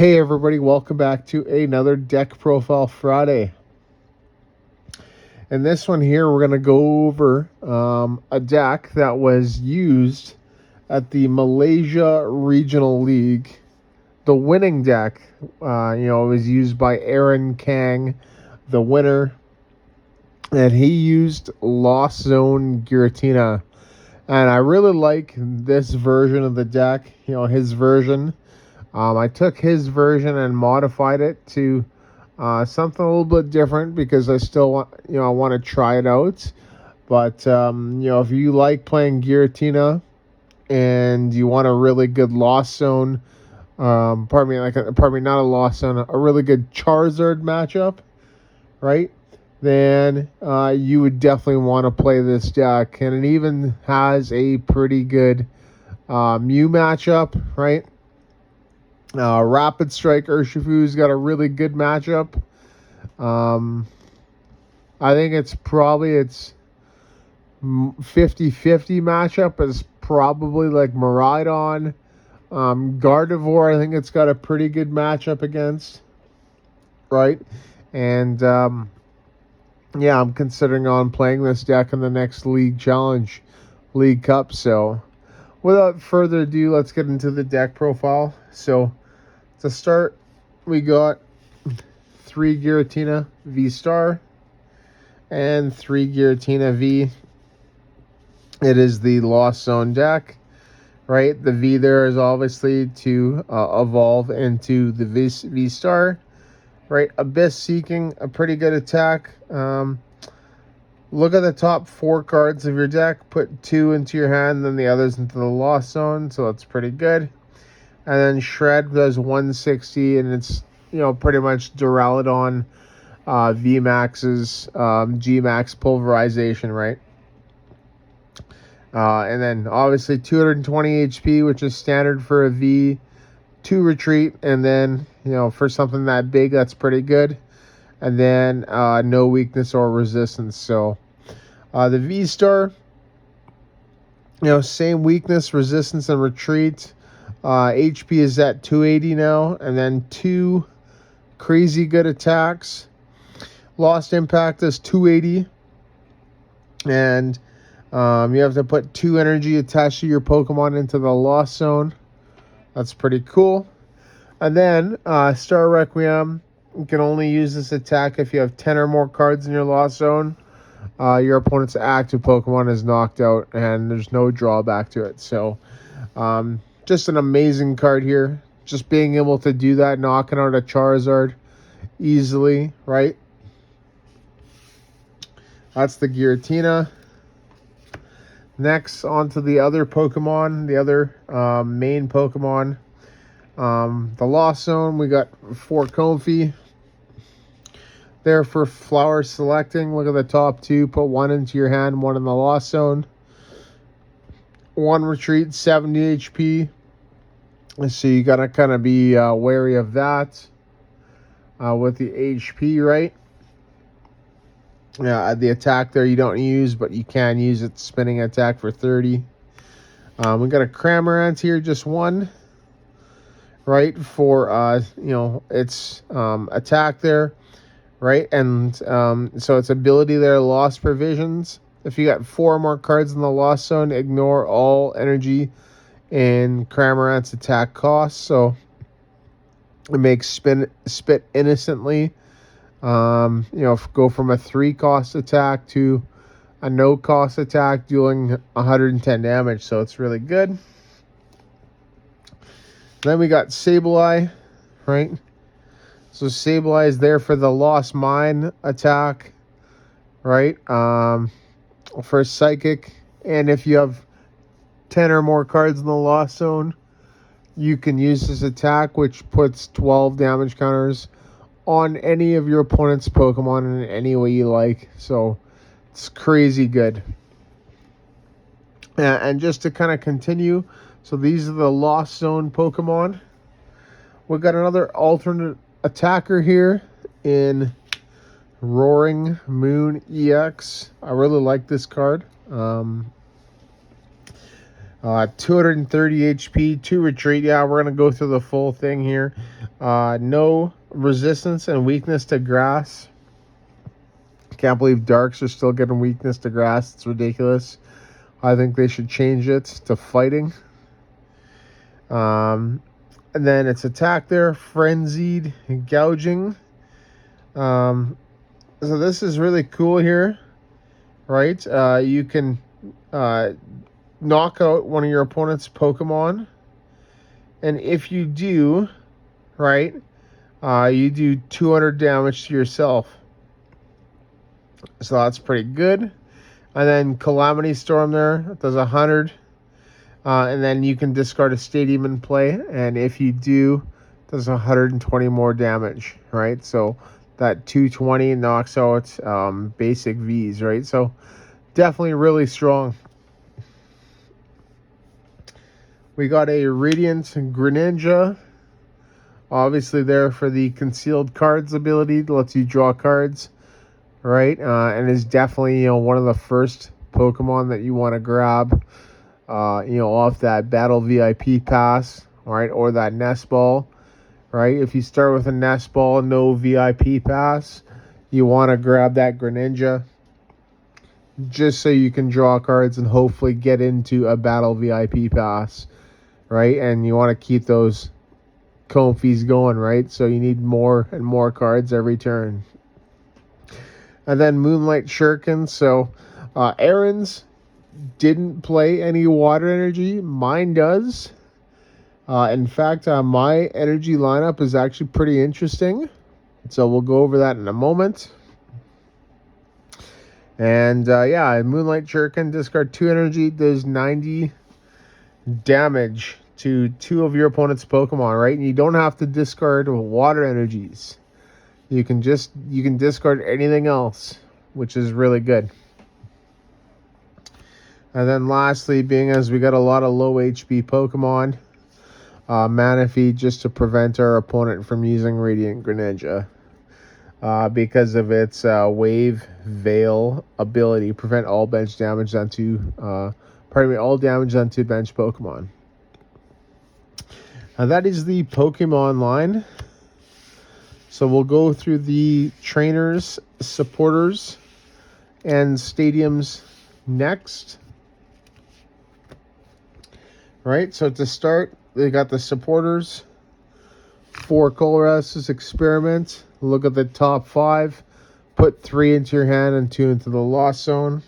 Hey everybody, welcome back to another Deck Profile Friday. In this one here, we're going to go over a deck that was used at the Malaysia Regional League. The winning deck, was used by Aaron Kang, the winner, and he used Lost Zone Giratina. And I really like this version of the deck, his version. I took his version and modified it to something a little bit different because I still want, I want to try it out. But if you like playing Giratina and you want a really good Lost Zone, not a Lost Zone, a really good Charizard matchup, right? Then you would definitely want to play this deck, and it even has a pretty good Mew matchup, right? Rapid Strike Urshifu's got a really good matchup. I think it's 50-50 matchup is probably like Miraidon. Gardevoir, I think it's got a pretty good matchup against, right? And I'm considering on playing this deck in the next League Cup. So without further ado, let's get into the deck profile. So to start, we got 3 Giratina VStar and 3 Giratina V. It is the Lost Zone deck, right? The V there is obviously to evolve into the VStar, right? Abyss Seeking, a pretty good attack. Look at the top 4 cards of your deck. Put 2 into your hand, then the others into the Lost Zone, so that's pretty good. And then Shred does 160, and it's, pretty much Duraludon VMAX's Gmax pulverization, right? And then obviously 220 HP, which is standard for a V, 2 retreat, and then, for something that big, that's pretty good. And then no weakness or resistance. So the V-Star, same weakness, resistance, and retreat. HP is at 280 now, and then 2 crazy good attacks. Lost Impact is 280, and you have to put 2 energy attached to your Pokemon into the Lost Zone. That's pretty cool. And then Star Requiem, you can only use this attack if you have 10 or more cards in your Lost Zone. Your opponent's active Pokemon is knocked out, and there's no drawback to it. So just an amazing card here. Just being able to do that, knocking out a Charizard easily, right? That's the Giratina. Next, on to the other Pokemon, the other main Pokemon. The Lost Zone, we got 4 Comfey. There for flower selecting. Look at the top 2. Put 1 into your hand, 1 in the Lost Zone. 1 retreat, 70 HP. So you gotta kind of be wary of that with the HP, right? Yeah, the attack there you don't use, but you can use it. Spinning attack for 30. We got a Cramorant here, just 1, right? For its attack there, right? And so its ability there, Lost Provisions. If you got 4 more cards in the Lost Zone, ignore all energy in Cramorant's attack costs. So it makes spit innocently. Go from a 3-cost attack to a no-cost attack, dealing 110 damage. So it's really good. Then we got Sableye, right? So Sableye is there for the Lost Mine attack, right? For Psychic. And if you have 10 or more cards in the Lost Zone, you can use this attack, which puts 12 damage counters on any of your opponent's Pokemon in any way you like. So it's crazy good. And just to kind of continue, so these are the Lost Zone Pokemon. We've got another alternate attacker here in Roaring Moon EX. I really like this card. 230 HP, 2 retreat. Yeah, we're going to go through the full thing here. No resistance and weakness to grass. Can't believe darks are still getting weakness to grass. It's ridiculous. I think they should change it to fighting. And then its attack there, frenzied gouging. So this is really cool here, right? You can knock out one of your opponent's Pokemon, and if you do, right, you do 200 damage to yourself. So that's pretty good. And then Calamity Storm there does 100. And then you can discard a Stadium in play, and if you do, does 120 more damage, right? So that 220 knocks out basic Vs, right? So definitely really strong. We got a Radiant Greninja, obviously there for the concealed cards ability. It lets you draw cards, right? And is definitely, one of the first Pokemon that you want to grab, off that Battle VIP pass, right? Or that Nest Ball, right? If you start with a Nest Ball, no VIP pass, you want to grab that Greninja just so you can draw cards and hopefully get into a Battle VIP pass, right? And you want to keep those Comfeys going, right? So you need more and more cards every turn. And then Moonlight Shuriken. So Aaron's didn't play any water energy. Mine does. In fact, my energy lineup is actually pretty interesting. So we'll go over that in a moment. And Moonlight Shuriken, discard 2 energy, does 90 damage to 2 of your opponent's Pokemon, right? And you don't have to discard water energies. You can discard anything else, which is really good. And then lastly, being as we got a lot of low HP Pokemon, Manaphy, just to prevent our opponent from using Radiant Greninja. Because of its Wave Veil ability, prevent all damage onto bench Pokemon. That is the Pokemon line. So we'll go through the trainers, supporters, and stadiums next. Right, so to start, they got the supporters. 4 Colress Experiment. Look at the top 5. Put 3 into your hand and 2 into the Lost Zone.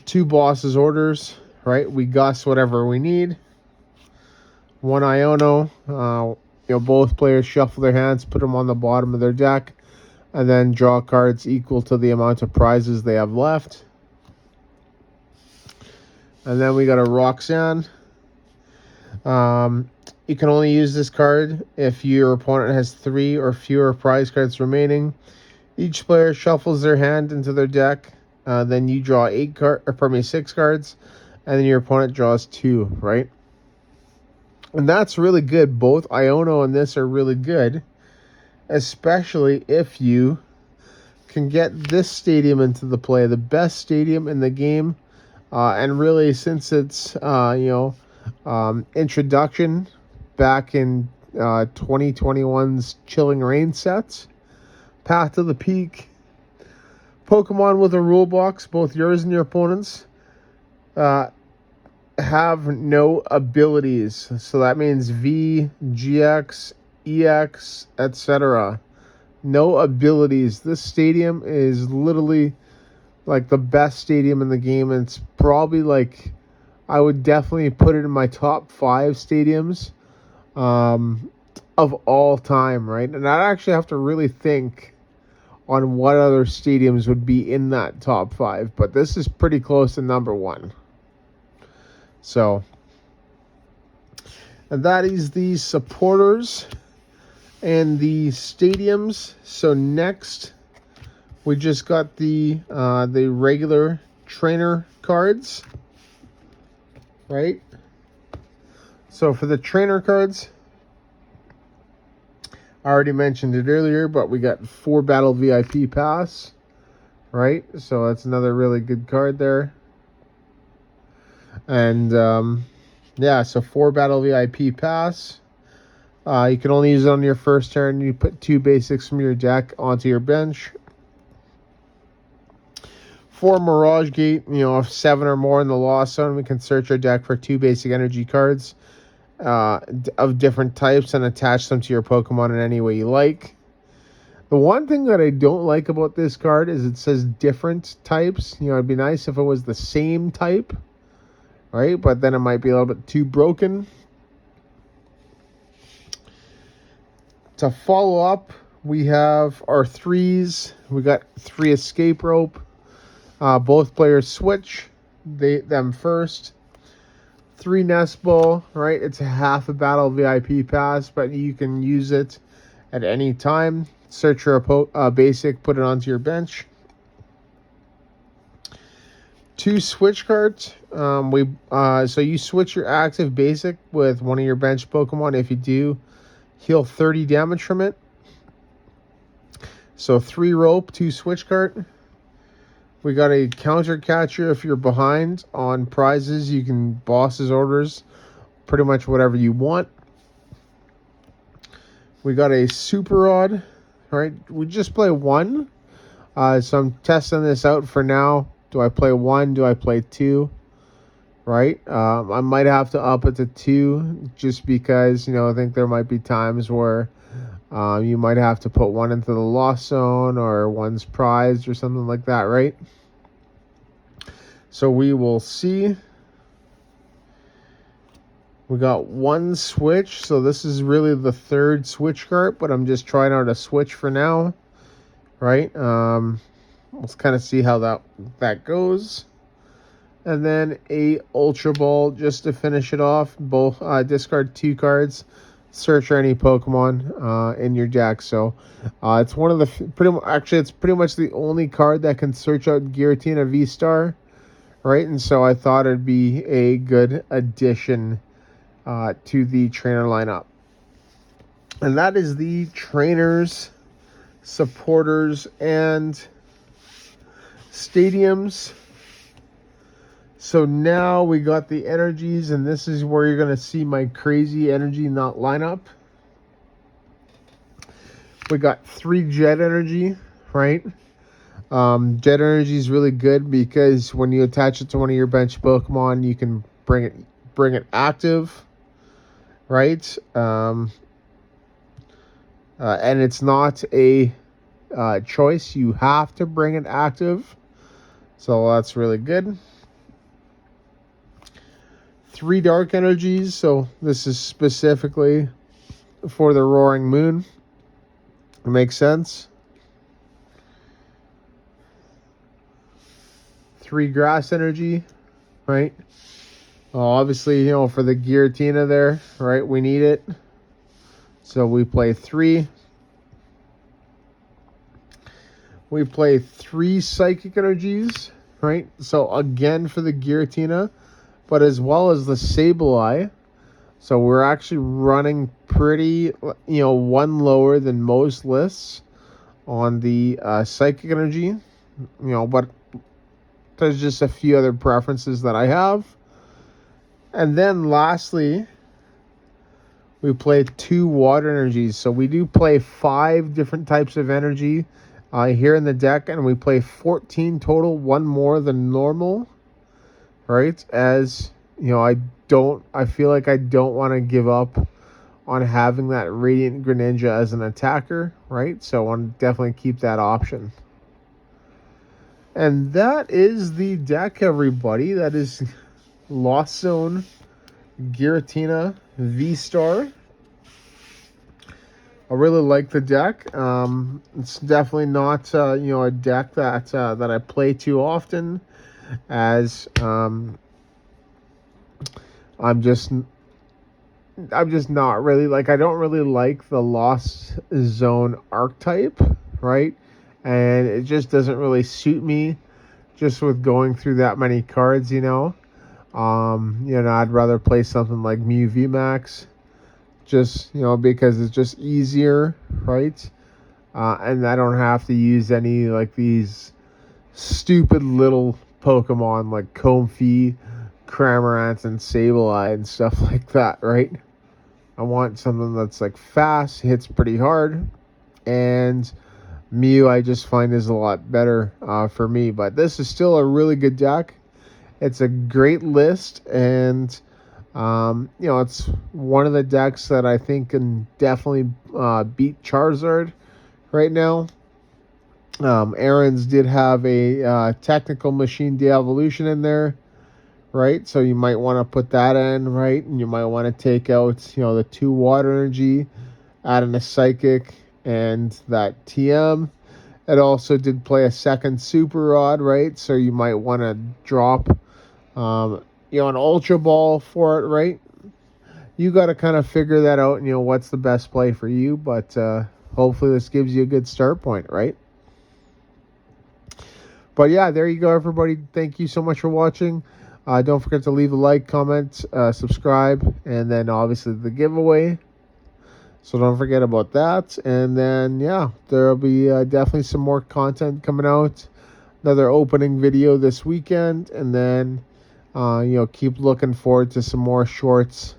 2 Boss's Orders. Right, we Gus whatever we need. 1 Iono. Both players shuffle their hands, put them on the bottom of their deck, and then draw cards equal to the amount of prizes they have left. And then we got a Roxanne. You can only use this card if your opponent has 3 or fewer prize cards remaining. Each player shuffles their hand into their deck. Then you draw 6 cards, and then your opponent draws 2, right? And that's really good. Both Iono and this are really good, especially if you can get this stadium into the play, the best stadium in the game. And really, since its introduction back in 2021's Chilling Reign sets, Path to the Peak, Pokemon with a rule box, both yours and your opponent's, have no abilities. So that means V, GX, EX, etc. No abilities. This stadium is literally like the best stadium in the game, and it's probably I would definitely put it in my top 5 stadiums of all time, right? And I'd actually have to really think on what other stadiums would be in that top 5, but this is pretty close to number 1. So, and that is the supporters and the stadiums. So next, we just got the regular trainer cards, right? So for the trainer cards, I already mentioned it earlier, but we got 4 Battle VIP Pass, right? So that's another really good card there. And so 4 Battle VIP Pass. You can only use it on your first turn. You put 2 basics from your deck onto your bench. For Mirage Gate, if 7 or more in the Lost Zone, we can search our deck for 2 basic energy cards of different types and attach them to your Pokemon in any way you like. The one thing that I don't like about this card is it says different types. It'd be nice if it was the same type, right? But then it might be a little bit too broken. To follow up, we have our 3s. We got 3 Escape Rope. Both players switch them first. 3 Nest Ball, right? It's a half a battle VIP pass, but you can use it at any time. Search for a basic, put it onto your bench. 2 switch cards. So you switch your active basic with one of your bench Pokemon. If you do, heal 30 damage from it. So 3 rope, 2 switch card. We got a counter catcher. If you're behind on prizes, you can boss's orders pretty much whatever you want. We got a super rod. All right, we just play 1. So I'm testing this out for now. Do I play 1? Do I play 2? Right. I might have to up it to 2 just because, I think there might be times where you might have to put 1 into the Lost Zone or 1's prized or something like that, right? So we will see. We got 1 switch, so this is really the 3rd switch card, but I'm just trying out a switch for now, right? Let's kind of see how that goes. And then a Ultra Ball just to finish it off. Both discard 2 cards. Search for any Pokemon in your deck. So it's one of the it's pretty much the only card that can search out Giratina VStar, right? And so I thought it'd be a good addition to the trainer lineup. And that is the trainers, supporters, and stadiums. So now we got the energies, and this is where you're going to see my crazy energy not lineup. We got 3 Jet Energy, right? Jet Energy is really good because when you attach it to one of your bench Pokemon, you can bring it active, right? And it's not a choice. You have to bring it active. So that's really good. 3 Dark Energies. So this is specifically for the Roaring Moon. It makes sense. 3 Grass Energy, right? Obviously, for the Giratina there, right? We need it. So we play 3. We play 3 Psychic Energies, right? So again for the Giratina, but as well as the Sableye. So we're actually running pretty, 1 lower than most lists on the Psychic Energy, but there's just a few other preferences that I have. And then lastly, we play 2 Water Energies. So we do play 5 different types of energy here in the deck, and we play 14 total, 1 more than normal, right? As I feel like I don't want to give up on having that Radiant Greninja as an attacker, right? So I want to definitely keep that option. And that is the deck, everybody. That is Lost Zone Giratina VStar. I really like the deck. It's definitely not a deck that I play too often, as I'm just not really I don't really like the Lost Zone archetype, right? And it just doesn't really suit me, just with going through that many cards. I'd rather play something like Mew VMAX, just because it's just easier, right? And I don't have to use any these stupid little Pokemon like Comfey, Cramorant, and Sableye and stuff like that, right? I want something that's like fast, hits pretty hard, and Mew I just find is a lot better for me. But this is still a really good deck. It's a great list, and it's one of the decks that I think can definitely beat Charizard right now. Aaron's did have a technical machine de-evolution in there, right? So you might want to put that in, right? And you might want to take out, the 2 water energy, add in a psychic and that TM. It also did play a second super rod, right? So you might want to drop, an ultra ball for it, right? You got to kind of figure that out, and what's the best play for you. But hopefully this gives you a good start point, right? But yeah, there you go, everybody. Thank you so much for watching. Don't forget to leave a like, comment, subscribe, and then obviously the giveaway. So don't forget about that. And then, yeah, there will be definitely some more content coming out. Another opening video this weekend. And then, keep looking forward to some more shorts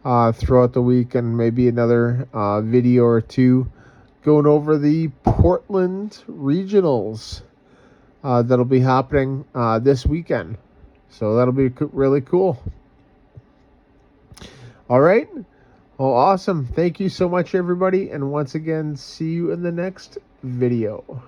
throughout the week. And maybe another video or two going over the Portland Regionals. That'll be happening this weekend. So that'll be really cool. All right. Well, awesome. Thank you so much, everybody. And once again, see you in the next video.